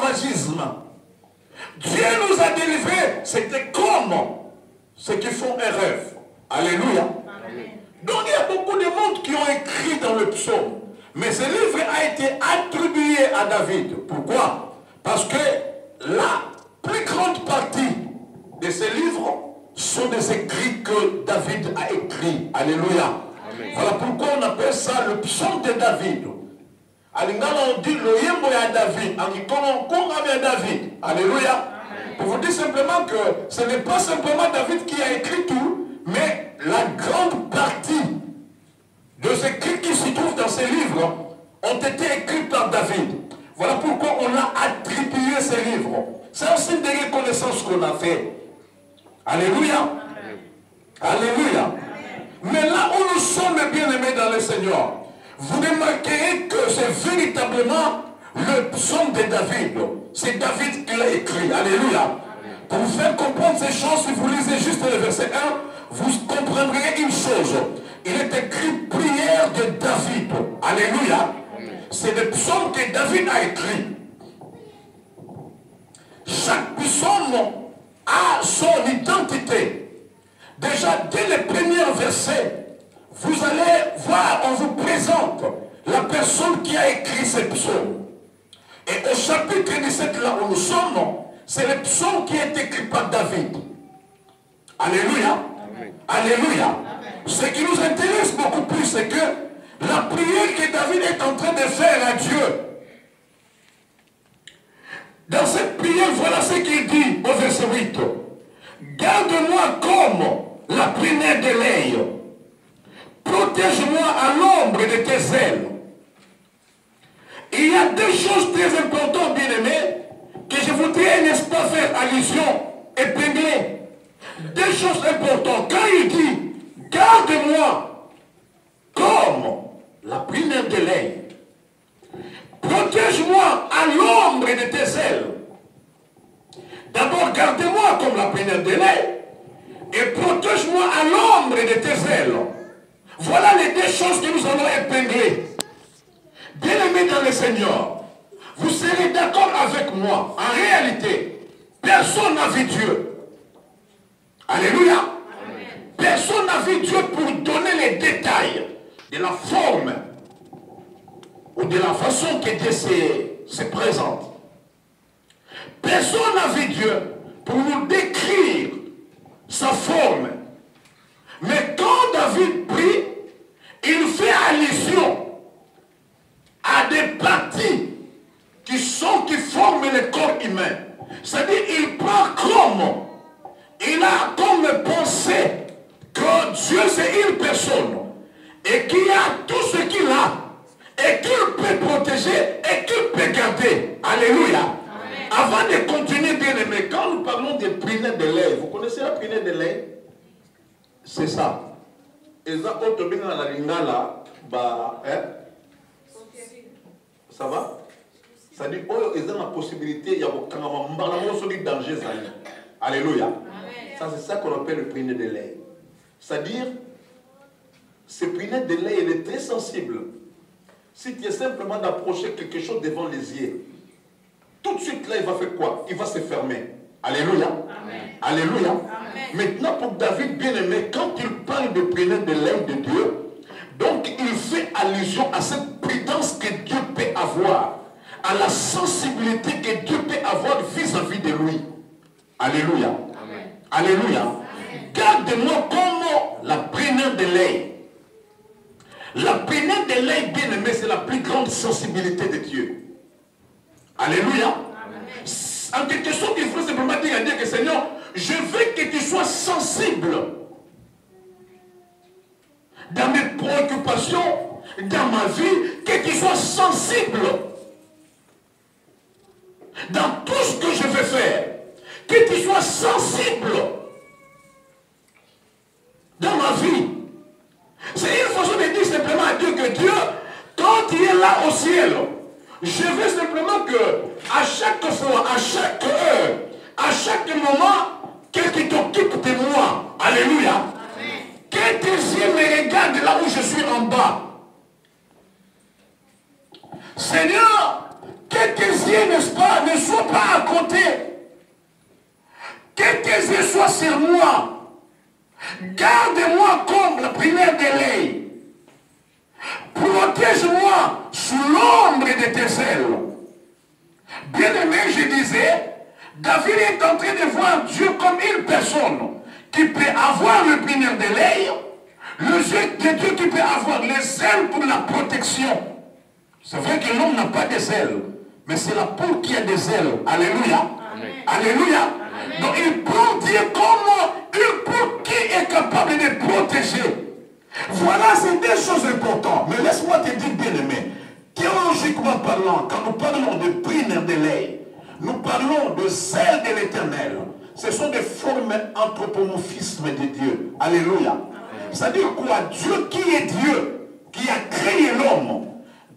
l'esclavagisme. Dieu nous a délivrés, c'était comme ceux qui font un rêve. Alléluia. Amen. Donc il y a beaucoup de monde qui ont écrit dans le psaume. Mais ce livre a été attribué à David. Pourquoi? Parce que la plus grande partie de ces livres sont des écrits que David a écrits. Alléluia. Amen. Voilà pourquoi on appelle ça le psaume de David. Alingala on dit le yembo à David. David. Alléluia. Amen. Pour vous dire simplement que ce n'est pas simplement David qui a écrit tout, mais la grande partie de ces écrits qui se trouvent dans ces livres ont été écrits par David. Voilà pourquoi on a attribué ces livres. C'est un signe de reconnaissance qu'on a fait. Alléluia. Amen. Alléluia. Amen. Mais là où nous sommes bien-aimés dans le Seigneur, vous remarquerez que c'est véritablement le psaume de David. C'est David qui l'a écrit. Alléluia. Amen. Pour vous faire comprendre ces choses, si vous lisez juste le verset 1, vous comprendrez une chose. Il est écrit prière de David. Alléluia. C'est le psaume que David a écrit. Chaque psaume a son identité. Déjà, dès les premiers versets, vous allez voir, on vous présente la personne qui a écrit ce psaume. Et au chapitre 17, là où nous sommes, c'est le psaume qui est écrit par David. Alléluia. Amen. Alléluia. Amen. Ce qui nous intéresse beaucoup plus, c'est que la prière que David est en train de faire à Dieu. Dans cette prière, voilà ce qu'il dit au verset 8. Garde-moi comme la prunelle de l'œil. Protège-moi à l'ombre de tes ailes. Il y a deux choses très importantes, bien-aimés, que je voudrais, n'est-ce pas, faire allusion, épingler. Deux choses importantes. Quand il dit, garde-moi comme la prunelle de l'œil. Protège-moi à l'ombre de tes ailes. D'abord, garde-moi comme la prunelle de l'œil et protège-moi à l'ombre de tes ailes. Voilà les deux choses que nous allons épingler. Bien-aimés dans le Seigneur, vous serez d'accord avec moi. En réalité, personne n'a vu Dieu. Alléluia. Amen. Personne n'a vu Dieu pour donner les détails de la forme ou de la façon que Dieu se présente. Personne n'a vu Dieu pour nous décrire sa forme. Mais quand David prie, il fait allusion à des parties qui forment le corps humain. C'est-à-dire, il prend comme, il a comme pensée que Dieu c'est une personne et qu'il a tout ce qu'il a et qu'il peut protéger et qu'il peut garder. Alléluia. Amen. Avant de continuer, bien aimé, quand nous parlons des prunelles de l'œil, vous connaissez la prunelle de l'œil? C'est ça. Et ça, ça va? Ça dit, oh, ils ont la possibilité, il y a un danger. Alléluia. Amen. Ça, c'est ça qu'on appelle le prunelle de l'œil. C'est-à-dire, ce prunelle de l'œil, il est très sensible. Si tu es simplement d'approcher quelque chose devant les yeux, tout de suite là, il va faire quoi? Il va se fermer. Alléluia. Amen. Alléluia. Amen. Maintenant, pour David, bien-aimé, quand il parle de prunelle de l'œil de Dieu, donc il fait allusion à cette prudence que Dieu peut avoir, à la sensibilité que Dieu peut avoir vis-à-vis de lui. Alléluia. Amen. Alléluia. Amen. Garde-moi comme la prunelle de l'œil. La prunelle de l'œil, bien-aimé, c'est la plus grande sensibilité de Dieu. Alléluia. Amen. En quelque sorte, il faut simplement dire à Dieu que Seigneur, je veux que tu sois sensible dans mes préoccupations, dans ma vie, que tu sois sensible dans tout ce que je vais faire, que tu sois sensible dans ma vie. C'est une façon de dire simplement à Dieu que Dieu, quand il est là au ciel, je veux simplement que à chaque fois, à chaque heure, à chaque moment, que tu t'occupes de moi. Alléluia. Amen. Que tes yeux me regardent là où je suis en bas. Seigneur, que tes yeux, n'est-ce pas, ne soient pas à côté. Que tes yeux soient sur moi. Garde-moi comme la prière d'éleil. Protège-moi sous l'ombre de tes ailes. Bien-aimé, je disais, David est en train de voir Dieu comme une personne qui peut avoir le prière d'éleil, le Dieu qui peut avoir les ailes pour la protection. C'est vrai que l'homme n'a pas des ailes, mais c'est la poule qui a des ailes. Alléluia. Amen. Alléluia. Amen. Donc il prend Dieu comme une poule qui est capable de protéger. Voilà, c'est des choses importantes. Mais laisse-moi te dire, bien-aimé, théologiquement parlant, quand nous parlons de prière d'éleil, nous parlons de celle de l'Éternel. Ce sont des formes anthropomorphismes de Dieu. Alléluia. C'est-à-dire quoi? Dieu qui est Dieu, qui a créé l'homme.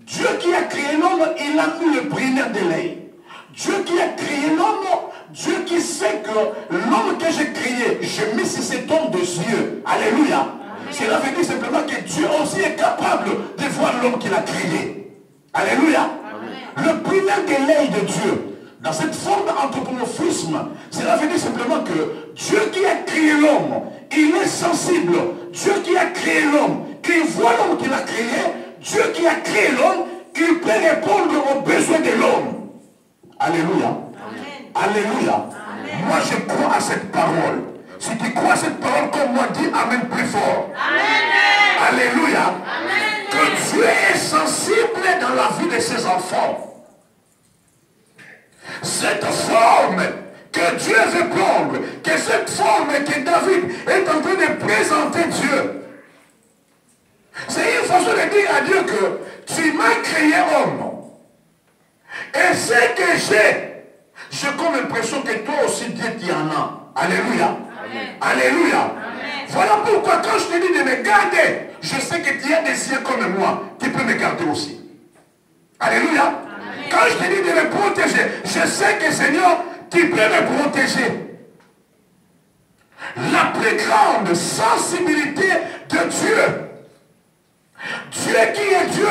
Dieu qui a créé l'homme, il a mis le prière d'éleil. Dieu qui a créé l'homme, Dieu qui sait que l'homme que j'ai créé, je mets sur cet homme des yeux. Alléluia. Cela veut dire simplement que Dieu aussi est capable de voir l'homme qu'il a créé. Alléluia. Amen. Le prière d'éleil de Dieu, dans cette forme d'anthropomorphisme, cela veut dire simplement que Dieu qui a créé l'homme, il est sensible. Dieu qui a créé l'homme, il voit l'homme qu'il a créé. Dieu qui a créé l'homme, il peut répondre aux besoins de l'homme. Alléluia. Amen. Alléluia. Amen. Moi je crois à cette parole. Si tu crois à cette parole comme moi, dis Amen plus fort. Amen. Alléluia. Amen. Que Dieu est sensible dans la vie de ses enfants. Cette forme que Dieu veut prendre, que cette forme que David est en train de présenter Dieu, c'est une façon de dire à Dieu que tu m'as créé homme. Et ce que j'ai comme l'impression que toi aussi Dieu t'y en a. Alléluia. Amen. Alléluia. Amen. Voilà pourquoi quand je te dis de me garder, je sais que tu as des yeux comme moi, tu peux me garder aussi. Alléluia. Amen. Quand je te dis de me protéger, je sais que Seigneur, tu peux me protéger. La plus grande sensibilité de Dieu, Dieu qui est Dieu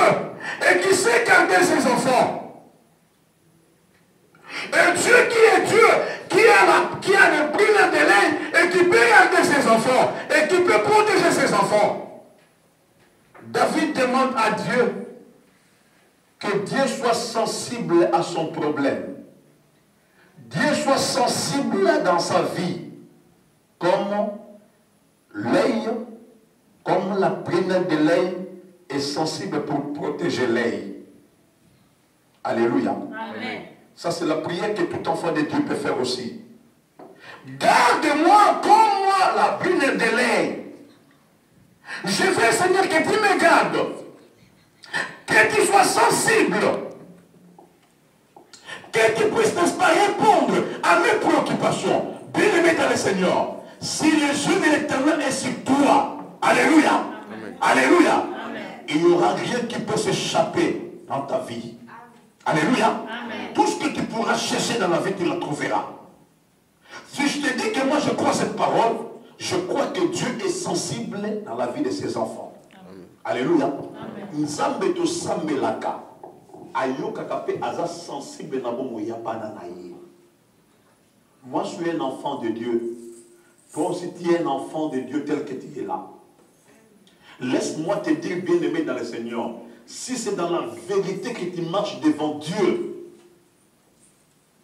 et qui sait garder ses enfants. Et Dieu qui est Dieu, qui a le prière d'éleil et qui peut garder ses enfants et qui peut protéger ses enfants. David demande à Dieu que Dieu soit sensible à son problème. Dieu soit sensible dans sa vie, comme l'œil, comme la prière d'éleil est sensible pour protéger l'œil. Alléluia. Amen. Ça, c'est la prière que tout enfant de Dieu peut faire aussi. Garde-moi comme moi la prière d'éleil. Je veux, Seigneur, que tu me gardes. Que tu sois sensible. Que tu puisses, n'est-ce pas, répondre à mes préoccupations. Bien-aimé dans le Seigneur, si le jeu de l'Éternel est sur toi, alléluia, amen. Alléluia, amen. Il n'y aura rien qui peut s'échapper dans ta vie. Alléluia. Amen. Tout ce que tu pourras chercher dans la vie, tu la trouveras. Si je te dis que moi je crois cette parole, je crois que Dieu est sensible dans la vie de ses enfants. Amen. Alléluia. Nzambe to sambelaka. Ayoka kape aza sensible na bomo yapana na ye. Moi je suis un enfant de Dieu. Toi aussi tu es un enfant de Dieu tel que tu es là. Laisse-moi te dire, bien-aimé dans le Seigneur, si c'est dans la vérité que tu marches devant Dieu,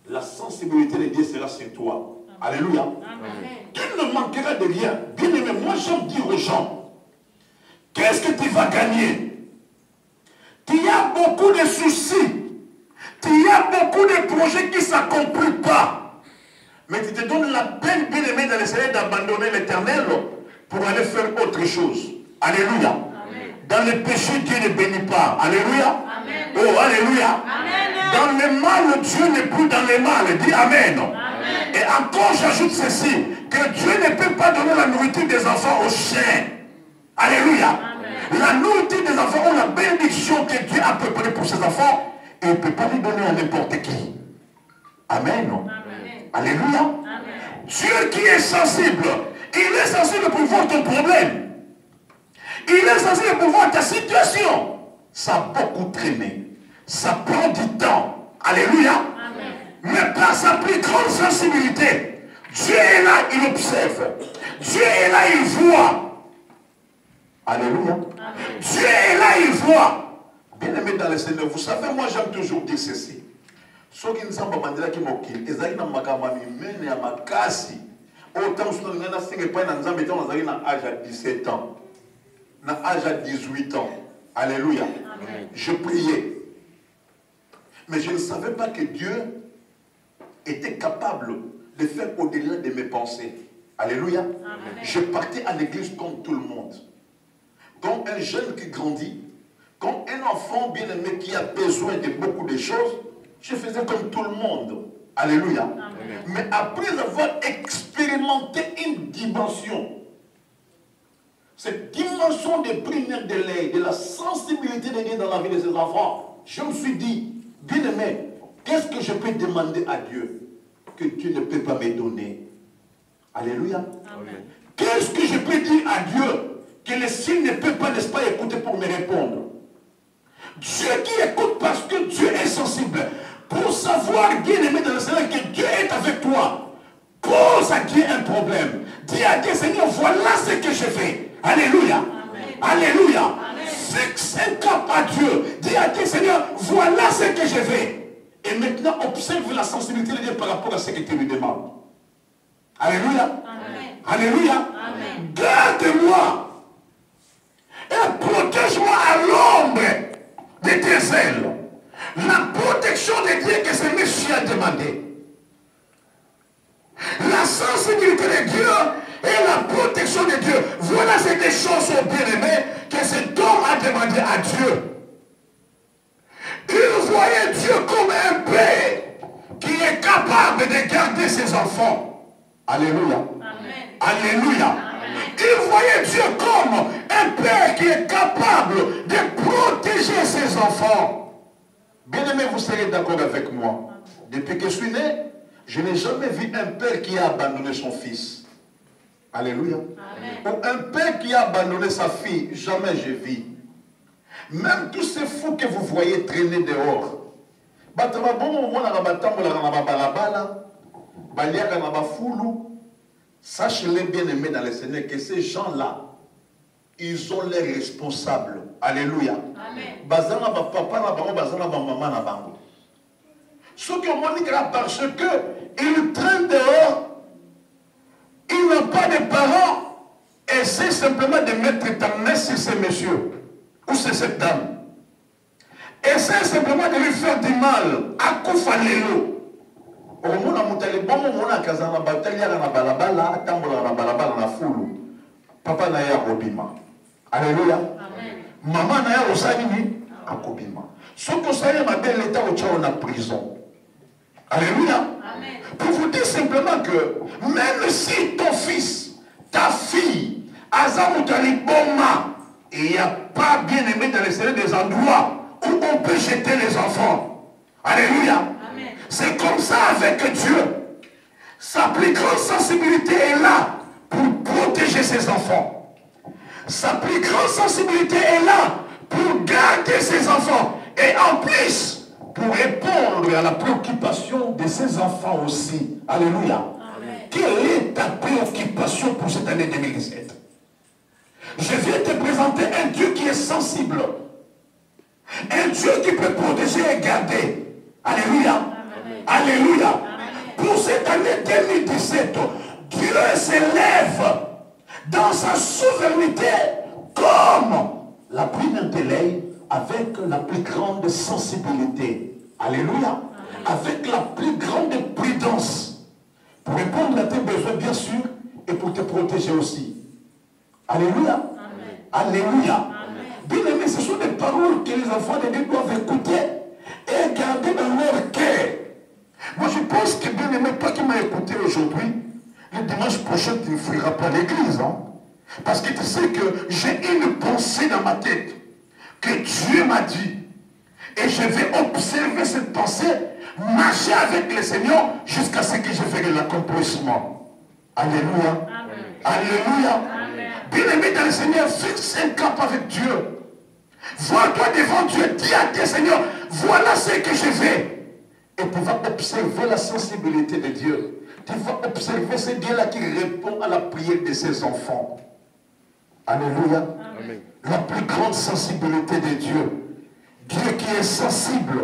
la sensibilité de Dieu sera sur toi. Amen. Alléluia. Amen. Tu ne manqueras de rien. Bien aimé, moi j'aime dire aux gens, qu'est-ce que tu vas gagner? Tu as beaucoup de soucis. Tu as beaucoup de projets qui ne s'accomplissent pas. Mais tu te donnes la peine, bien aimé, dans le Seigneur, d'abandonner l'Éternel pour aller faire autre chose. Alléluia. Amen. Dans le péché, Dieu ne bénit pas. Alléluia. Amen. Oh, alléluia. Amen. Dans le mal, Dieu n'est plus dans le mal. Dis Amen. Amen. Et encore, j'ajoute ceci, que Dieu ne peut pas donner la nourriture des enfants aux chiens. Alléluia. Amen. La nourriture des enfants, ou la bénédiction que Dieu a préparée pour ses enfants, il ne peut pas lui donner à n'importe qui. Amen. Amen. Alléluia. Amen. Dieu qui est sensible, il est sensible pour voir ton problème. Il est sensible pour voir ta situation. Ça a beaucoup traîné. Ça prend du temps. Alléluia. Mais par sa plus grande sensibilité, Dieu est là, il observe. Dieu est là, il voit. Alléluia. Dieu est là, il voit. Bien aimé dans le Seigneur, vous savez, moi j'aime toujours dire ceci. Ceux qui ne sont pas mandés qui m'occupent, ils ont un makamami, mais un makasi. Autant que nous avons âge à 17 ans, à âge à 18 ans. Alléluia. Je priais. Mais je ne savais pas que Dieu était capable de faire au-delà de mes pensées. Alléluia. Je partais à l'église comme tout le monde. Comme un jeune qui grandit, comme un enfant bien-aimé qui a besoin de beaucoup de choses, je faisais comme tout le monde. Alléluia. Amen. Mais après avoir expérimenté une dimension, cette dimension de prière de l'aide, de la sensibilité de Dieu dans la vie de ses enfants, je me suis dit, bien aimé, qu'est-ce que je peux demander à Dieu que Dieu ne peut pas me donner? Alléluia. Qu'est-ce que je peux dire à Dieu que le ciel ne peut pas, n'est-ce pas, écouter pour me répondre? Dieu qui écoute parce que Dieu est sensible. Pour savoir, bien aimé dans le Seigneur, que Dieu est avec toi, pose à Dieu un problème. Dis à Dieu, Seigneur, voilà ce que je fais. Alléluia. Amen. Alléluia. Amen. Fixe un cap à Dieu. Dis à Dieu, Seigneur, voilà ce que je fais. Et maintenant, observe la sensibilité de Dieu par rapport à ce que tu lui demandes. Alléluia. Amen. Alléluia. Amen. Garde-moi et protège-moi à l'ombre de tes ailes. La protection de Dieu que ce monsieur a demandé. La sensibilité de Dieu et la protection de Dieu. Voilà ces deux choses bien-aimées que cet homme a demandé à Dieu. Il voyait Dieu comme un père qui est capable de garder ses enfants. Alléluia. Amen. Alléluia. Amen. Il voyait Dieu comme un père qui est capable de protéger ses enfants. Bien-aimé, vous serez d'accord avec moi. Depuis que je suis né, je n'ai jamais vu un père qui a abandonné son fils. Alléluia. Amen. Ou un père qui a abandonné sa fille. Jamais je vis. Même tous ces fous que vous voyez traîner dehors. Sachez-les, bien-aimés dans le Seigneur, que ces gens-là, ils ont les responsables. Alléluia. Bazana ba papa na bango, bazana ba maman na bango. Ceux qui ont moniqué parce que ils traînent dehors, ils n'ont pas de parents, essaient simplement de mettre ta main sur ces messieurs ou sur cette dame. Essaient simplement de lui faire du mal. À Koufalelo. Au moment où tu es bon, on a kazana bataille na balabala, atambola na balabala na fulu. Papa na ya robima. Alléluia. Maman na ya osani akobima. Ce que ça y est, ma belle état au tchao na prison. Alléluia. Pour vous dire simplement que même si ton fils, ta fille, Azamutali Boma, il n'y a pas bien aimé dans les séries des endroits où on peut jeter les enfants. Alléluia. C'est comme ça avec Dieu. Sa plus grande sensibilité est là pour protéger ses enfants. Sa plus grande sensibilité est là pour garder ses enfants. Et en plus, pour répondre à la préoccupation de ses enfants aussi. Alléluia. Amen. Quelle est ta préoccupation pour cette année 2017? Je viens te présenter un Dieu qui est sensible. Un Dieu qui peut protéger et garder. Alléluia. Amen. Alléluia. Amen. Pour cette année 2017, Dieu s'élève dans sa souveraineté comme la pluie d'un téléphone avec la plus grande sensibilité. Alléluia. Amen. Avec la plus grande prudence. Pour répondre à tes besoins, bien sûr, et pour te protéger aussi. Alléluia. Amen. Alléluia. Bien aimé, ce sont des paroles que les enfants de Dieu doivent écouter et garder dans leur cœur. Moi, je pense que bien aimé, toi qui m'as écouté aujourd'hui, le dimanche prochain, tu ne fuiras pas l'église. Hein? Parce que tu sais que j'ai une pensée dans ma tête que Dieu m'a dit. Et je vais observer cette pensée, marcher avec le Seigneur jusqu'à ce que je verrai l'accomplissement. Alléluia. Amen. Alléluia. Amen. Bien aimé dans le Seigneur, fixe un cap avec Dieu. Vois-toi devant Dieu, dis à Dieu, Seigneur, voilà ce que je fais. Et tu vas observer la sensibilité de Dieu. Tu vas observer ce Dieu-là qui répond à la prière de ses enfants. Alléluia. Amen. La plus grande sensibilité de Dieu. Dieu qui est sensible.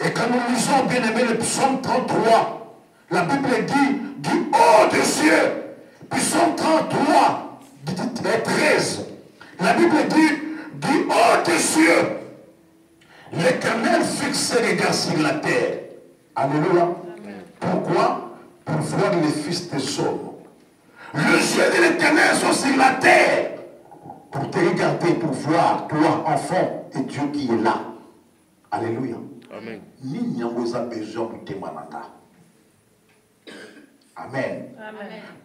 Et quand nous lisons, bien aimé, le psaume 33, la Bible dit, du haut des cieux, psaume 33, 13, la Bible dit, du haut des cieux, l'Éternel fixe ses regards sur la terre. Alléluia. Amen. Pourquoi? Pour voir les fils des hommes. Les yeux de l'Éternel sont sur la terre. Pour te regarder, pour voir, toi, enfant, et Dieu qui est là. Alléluia. Amen. Amen. Amen.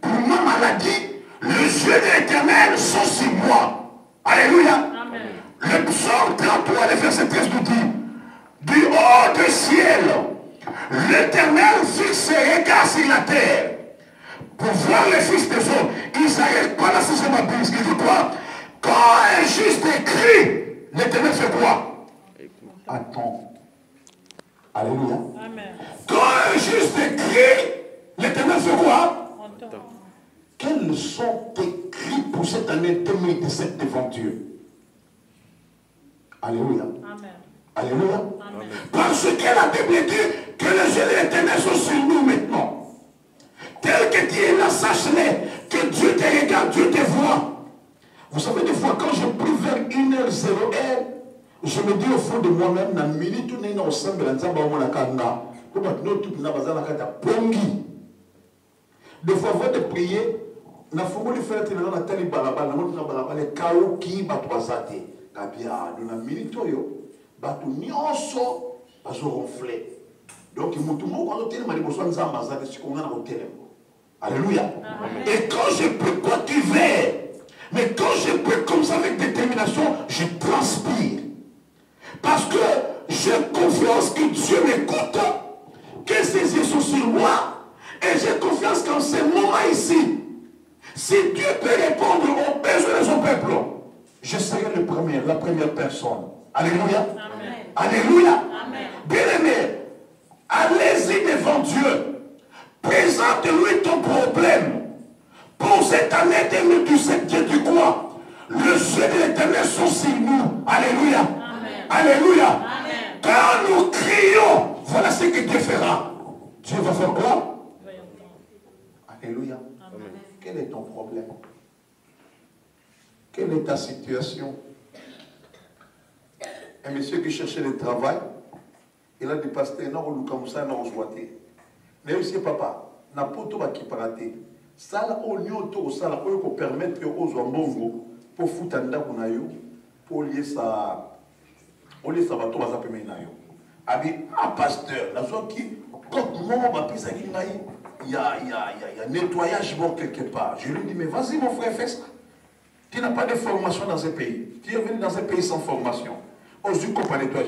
Pour ma maladie, les yeux de l'Éternel sont sur moi. Alléluia. Amen. Le psaume 33, le verset 13 nous dit, du haut du ciel, l'Éternel fixe ses regards sur la terre pour voir les fils des hommes. Il s'arrête pas là si je m'abuse. Il dit quoi? Quand un juste crie, l'Éternel fait quoi? Attends. Alléluia. Amen. Quand un juste crie, l'Éternel fait quoi? Attends. Quels sont tes cris pour cette année 2017 devant Dieu? Alléluia. Amen. Alléluia. Amen. Parce que la Bible dit que les yeux de l'Éternel sont sur nous maintenant. Tel que tu es là, sache-le, que Dieu te regarde, Dieu te voit. Vous savez, des fois, quand je prie vers 1h01, je me dis au fond de moi-même, dans minute où nous sommes ensemble, des fois, avant de prier, il faut que faire la télé balabala, le chaos qui va croiser. Dans la minute où batu nyonso bazo ronfler. Donc mutu moko ko telema liboso nzamba za de sikonga na hotel. Alléluia. Et quand je peux cultiver, mais quand je peux comme ça avec détermination, je transpire. Parce que j'ai confiance que Dieu m'écoute, que ses yeux sont sur moi, et j'ai confiance qu'en ce moment ici, si Dieu peut répondre aux besoins de son peuple, je serai le premier, la première personne. Alléluia. Amen. Alléluia. Amen. Bien-aimé, allez-y devant Dieu. Présente-lui ton problème. Pour cette année 2017, Dieu dit quoi? Le yeux de l'Éternel sont sur nous. Alléluia. Amen. Alléluia. Amen. Quand nous crions, voilà ce que Dieu fera. Dieu va faire quoi? Alléluia. Amen. Quel est ton problème? Quelle est ta situation? Un monsieur qui cherchait le travail, il a dit, pasteur, non, on a non, mais aussi papa, n'a pas tout qui paraté. Ça, là, on y a ça, là, pour permettre aux Zambongo, pour foutre un dako na yo, pour lier ça, bateau, ça peut mener na yo. A dit, ah, pasteur, la zone qui, quand moi, ma pisse à il y a nettoyage bon quelque part. Je lui dis, mais vas-y, mon frère, fais ça. Tu n'as pas de formation dans ce pays. Tu es venu dans un pays sans formation. Aux yeux qu'on peut nettoyer.